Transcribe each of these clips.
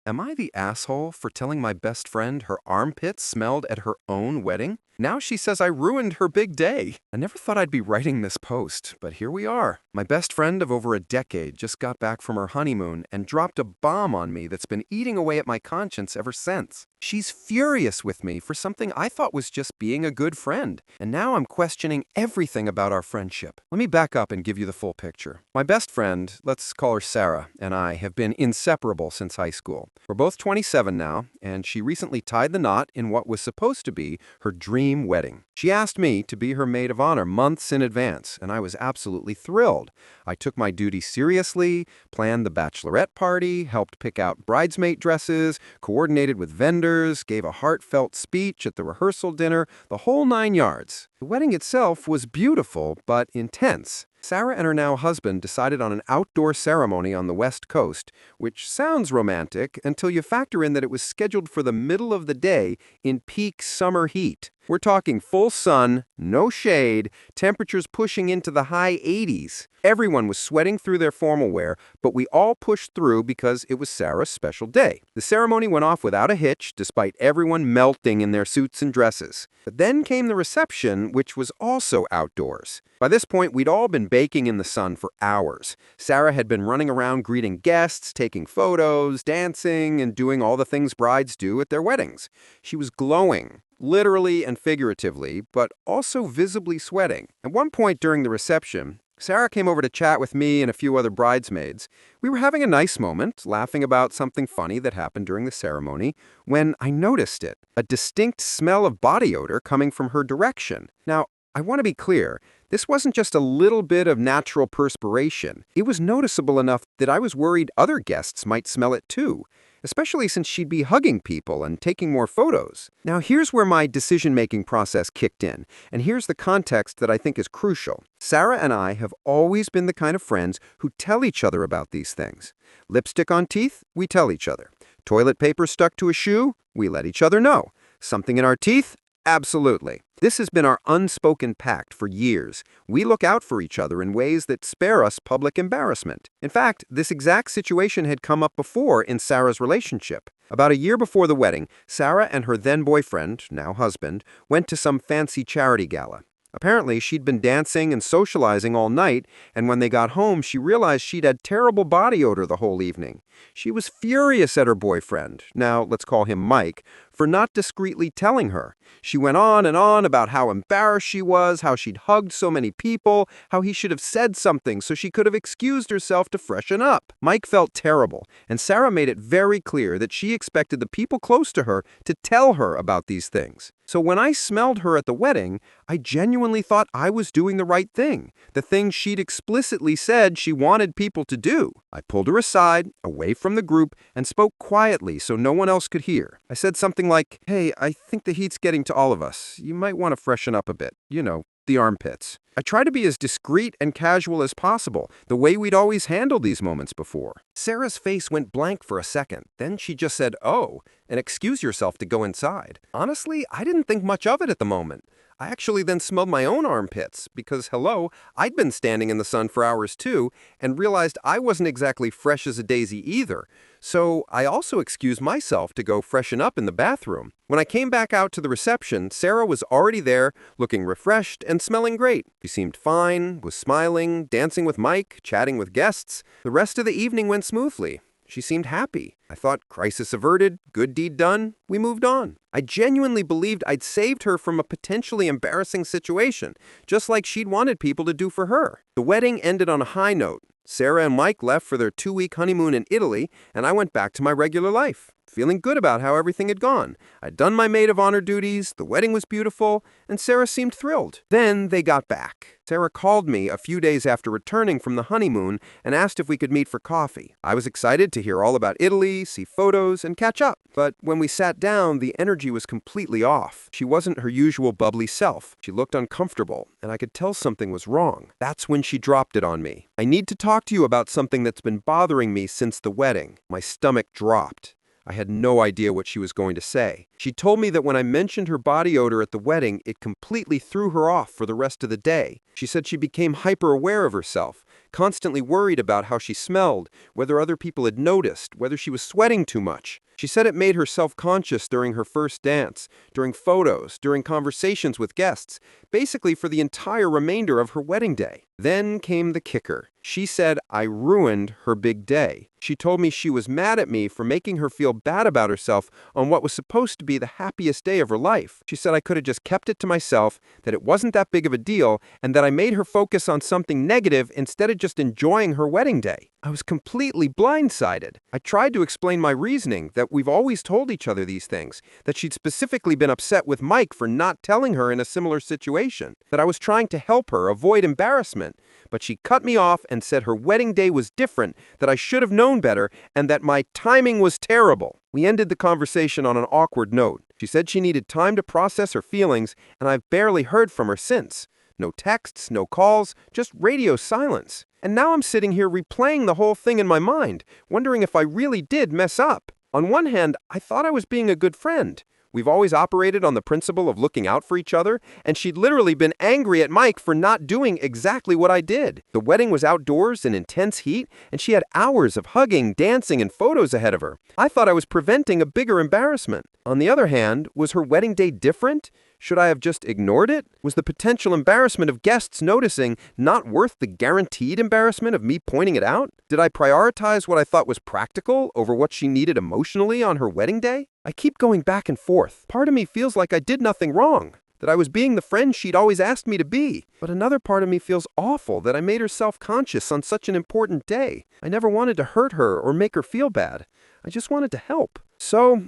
Am I the asshole for telling my best friend her armpits smelled at her own wedding? Now she says I ruined her big day. I never thought I'd be writing this post, but here we are. My best friend of over a decade just got back from her honeymoon and dropped a bomb on me that's been eating away at my conscience ever since. She's furious with me for something I thought was just being a good friend, and now I'm questioning everything about our friendship. Let me back up and give you the full picture. My best friend, let's call her Sarah, and I have been inseparable since high school. We're both 27 now, and she recently tied the knot in what was supposed to be her dream wedding. She asked me to be her maid of honor months in advance, and I was absolutely thrilled. I took my duty seriously, planned the bachelorette party, helped pick out bridesmaid dresses, coordinated with vendors, gave a heartfelt speech at the rehearsal dinner, the whole 9 yards. The wedding itself was beautiful, but intense. Sarah and her now husband decided on an outdoor ceremony on the West Coast, which sounds romantic until you factor in that it was scheduled for the middle of the day in peak summer heat. We're talking full sun, no shade, temperatures pushing into the high 80s. Everyone was sweating through their formal wear, but we all pushed through because it was Sarah's special day. The ceremony went off without a hitch, despite everyone melting in their suits and dresses. But then came the reception, which was also outdoors. By this point, we'd all been baking in the sun for hours. Sarah had been running around greeting guests, taking photos, dancing, and doing all the things brides do at their weddings. She was glowing, literally and figuratively, but also visibly sweating. At one point during the reception, Sarah came over to chat with me and a few other bridesmaids. We were having a nice moment, laughing about something funny that happened during the ceremony, when I noticed it, a distinct smell of body odor coming from her direction. Now, I want to be clear, this wasn't just a little bit of natural perspiration. It was noticeable enough that I was worried other guests might smell it too, especially since she'd be hugging people and taking more photos. Now here's where my decision-making process kicked in, and here's the context that I think is crucial. Sarah and I have always been the kind of friends who tell each other about these things. Lipstick on teeth? We tell each other. Toilet paper stuck to a shoe? We let each other know. Something in our teeth? Absolutely. This has been our unspoken pact for years. We look out for each other in ways that spare us public embarrassment. In fact, this exact situation had come up before in Sarah's relationship. About a year before the wedding, Sarah and her then-boyfriend, now husband, went to some fancy charity gala. Apparently, she'd been dancing and socializing all night, and when they got home, she realized she'd had terrible body odor the whole evening. She was furious at her boyfriend, now let's call him Mike, for not discreetly telling her. She went on and on about how embarrassed she was, how she'd hugged so many people, how he should have said something so she could have excused herself to freshen up. Mike felt terrible, and Sarah made it very clear that she expected the people close to her to tell her about these things. So when I smelled her at the wedding, I genuinely thought I was doing the right thing, the thing she'd explicitly said she wanted people to do. I pulled her aside, away from the group, and spoke quietly so no one else could hear. I said something like, "Hey, I think the heat's getting to all of us. You might want to freshen up a bit. You know, the armpits." I try to be as discreet and casual as possible, the way we'd always handled these moments before. Sarah's face went blank for a second. Then she just said, "Oh," and excused herself to go inside. Honestly, I didn't think much of it at the moment. I actually then smelled my own armpits because, hello, I'd been standing in the sun for hours too and realized I wasn't exactly fresh as a daisy either. So I also excused myself to go freshen up in the bathroom. When I came back out to the reception, Sarah was already there, looking refreshed and smelling great. She seemed fine, was smiling, dancing with Mike, chatting with guests. The rest of the evening went smoothly. She seemed happy. I thought, crisis averted, good deed done, we moved on. I genuinely believed I'd saved her from a potentially embarrassing situation, just like she'd wanted people to do for her. The wedding ended on a high note. Sarah and Mike left for their 2-week honeymoon in Italy, and I went back to my regular life, feeling good about how everything had gone. I'd done my maid of honor duties, the wedding was beautiful, and Sarah seemed thrilled. Then they got back. Sarah called me a few days after returning from the honeymoon and asked if we could meet for coffee. I was excited to hear all about Italy, see photos, and catch up. But when we sat down, the energy was completely off. She wasn't her usual bubbly self. She looked uncomfortable, and I could tell something was wrong. That's when she dropped it on me. "I need to talk to you about something that's been bothering me since the wedding." My stomach dropped. I had no idea what she was going to say. She told me that when I mentioned her body odor at the wedding, it completely threw her off for the rest of the day. She said she became hyper-aware of herself, constantly worried about how she smelled, whether other people had noticed, whether she was sweating too much. She said it made her self-conscious during her first dance, during photos, during conversations with guests, basically for the entire remainder of her wedding day. Then came the kicker. She said I ruined her big day. She told me she was mad at me for making her feel bad about herself on what was supposed to be the happiest day of her life. She said I could have just kept it to myself, that it wasn't that big of a deal, and that I made her focus on something negative instead of just enjoying her wedding day. I was completely blindsided. I tried to explain my reasoning, that we've always told each other these things, that she'd specifically been upset with Mike for not telling her in a similar situation, that I was trying to help her avoid embarrassment. But she cut me off and said her wedding day was different, that I should have known better, and that my timing was terrible. We ended the conversation on an awkward note. She said she needed time to process her feelings, and I've barely heard from her since. No texts, no calls, just radio silence. And now I'm sitting here replaying the whole thing in my mind, wondering if I really did mess up. On one hand, I thought I was being a good friend. We've always operated on the principle of looking out for each other, and she'd literally been angry at Mike for not doing exactly what I did. The wedding was outdoors in intense heat, and she had hours of hugging, dancing, and photos ahead of her. I thought I was preventing a bigger embarrassment. On the other hand, was her wedding day different? Should I have just ignored it? Was the potential embarrassment of guests noticing not worth the guaranteed embarrassment of me pointing it out? Did I prioritize what I thought was practical over what she needed emotionally on her wedding day? I keep going back and forth. Part of me feels like I did nothing wrong, that I was being the friend she'd always asked me to be. But another part of me feels awful that I made her self-conscious on such an important day. I never wanted to hurt her or make her feel bad. I just wanted to help. So,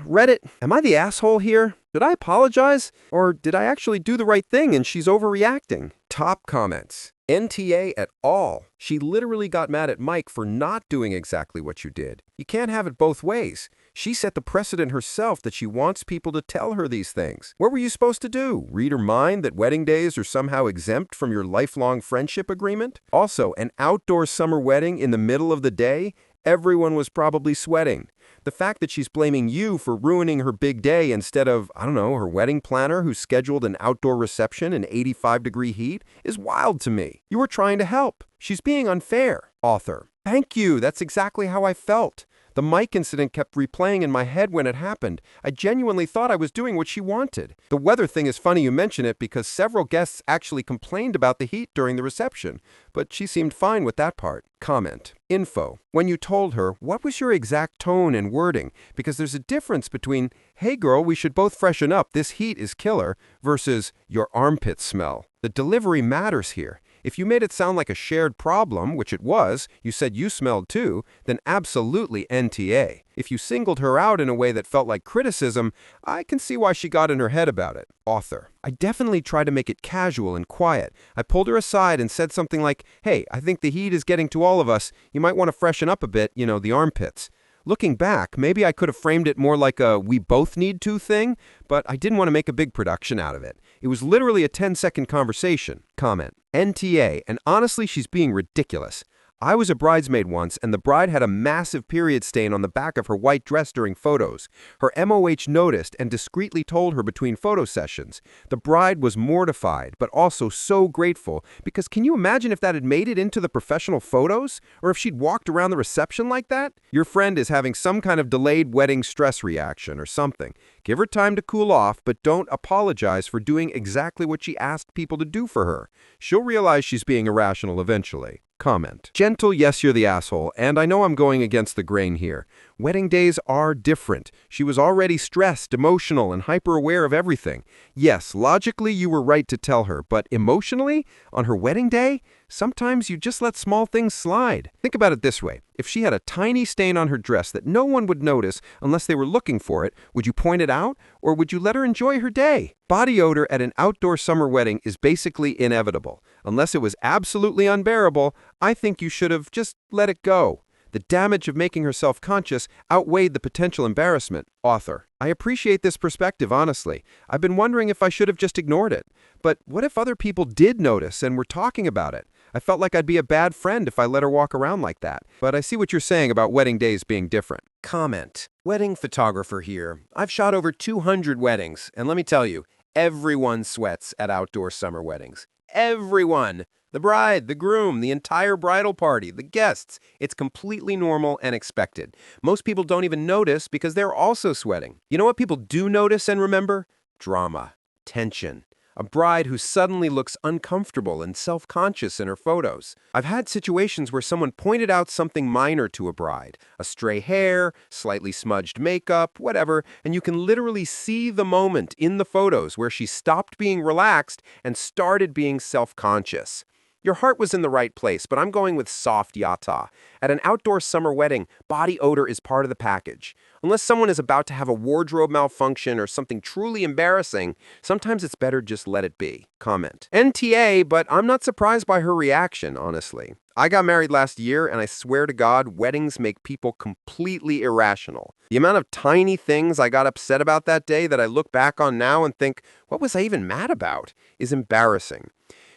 Reddit, am I the asshole here? Did I apologize? Or did I actually do the right thing and she's overreacting? Top comments. NTA at all. She literally got mad at Mike for not doing exactly what you did. You can't have it both ways. She set the precedent herself that she wants people to tell her these things. What were you supposed to do? Read her mind that wedding days are somehow exempt from your lifelong friendship agreement? Also, an outdoor summer wedding in the middle of the day? Everyone was probably sweating. The fact that she's blaming you for ruining her big day instead of, I don't know, her wedding planner who scheduled an outdoor reception in 85-degree heat is wild to me. You were trying to help. She's being unfair. Author. Thank you. That's exactly how I felt. The Mike incident kept replaying in my head when it happened. I genuinely thought I was doing what she wanted. The weather thing is funny you mention it because several guests actually complained about the heat during the reception, but she seemed fine with that part. Comment. Info. When you told her, what was your exact tone and wording? Because there's a difference between, hey girl, we should both freshen up, this heat is killer, versus your armpits smell. The delivery matters here. If you made it sound like a shared problem, which it was, you said you smelled too, then absolutely NTA. If you singled her out in a way that felt like criticism, I can see why she got in her head about it. Author. I definitely tried to make it casual and quiet. I pulled her aside and said something like, hey, I think the heat is getting to all of us. You might want to freshen up a bit, you know, the armpits. Looking back, maybe I could have framed it more like a we both need to thing, but I didn't want to make a big production out of it. It was literally a 10-second conversation. Comment. NTA, and honestly, she's being ridiculous. I was a bridesmaid once, and the bride had a massive period stain on the back of her white dress during photos. Her MOH noticed and discreetly told her between photo sessions. The bride was mortified, but also so grateful, because can you imagine if that had made it into the professional photos? Or if she'd walked around the reception like that? Your friend is having some kind of delayed wedding stress reaction or something. Give her time to cool off, but don't apologize for doing exactly what she asked people to do for her. She'll realize she's being irrational eventually. Comment. Gentle, yes, you're the asshole, and I know I'm going against the grain here. Wedding days are different. She was already stressed, emotional, and hyper-aware of everything. Yes, logically you were right to tell her, but emotionally? On her wedding day? Sometimes you just let small things slide. Think about it this way. If she had a tiny stain on her dress that no one would notice unless they were looking for it, would you point it out, or would you let her enjoy her day? Body odor at an outdoor summer wedding is basically inevitable. Unless it was absolutely unbearable, I think you should have just let it go. The damage of making her self-conscious outweighed the potential embarrassment. Author. I appreciate this perspective, honestly. I've been wondering if I should have just ignored it. But what if other people did notice and were talking about it? I felt like I'd be a bad friend if I let her walk around like that. But I see what you're saying about wedding days being different. Comment. Wedding photographer here. I've shot over 200 weddings, and let me tell you, everyone sweats at outdoor summer weddings. Everyone! The bride, the groom, the entire bridal party, the guests. It's completely normal and expected. Most people don't even notice because they're also sweating. You know what people do notice and remember? Drama, tension. A bride who suddenly looks uncomfortable and self-conscious in her photos. I've had situations where someone pointed out something minor to a bride, a stray hair, slightly smudged makeup, whatever, and you can literally see the moment in the photos where she stopped being relaxed and started being self-conscious. Your heart was in the right place, but I'm going with soft yata. At an outdoor summer wedding, body odor is part of the package. Unless someone is about to have a wardrobe malfunction or something truly embarrassing, sometimes it's better just let it be. Comment. NTA, but I'm not surprised by her reaction, honestly. I got married last year, and I swear to God, weddings make people completely irrational. The amount of tiny things I got upset about that day that I look back on now and think, what was I even mad about, is embarrassing.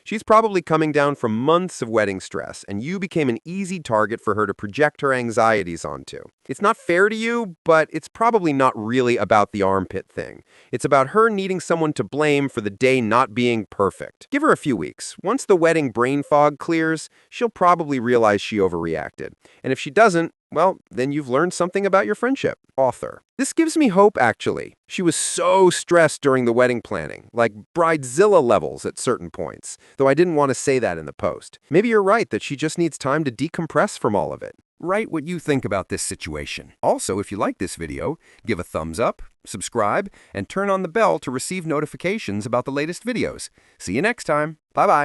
She's probably coming down from months of wedding stress, and you became an easy target for her to project her anxieties onto. It's not fair to you, but it's probably not really about the armpit thing. It's about her needing someone to blame for the day not being perfect. Give her a few weeks. Once the wedding brain fog clears, she'll probably realize she overreacted. And if she doesn't, well, then you've learned something about your friendship. Author. This gives me hope, actually. She was so stressed during the wedding planning, like bridezilla levels at certain points, though I didn't want to say that in the post. Maybe you're right that she just needs time to decompress from all of it. Write what you think about this situation. Also, if you like this video, give a thumbs up, subscribe, and turn on the bell to receive notifications about the latest videos. See you next time. Bye-bye.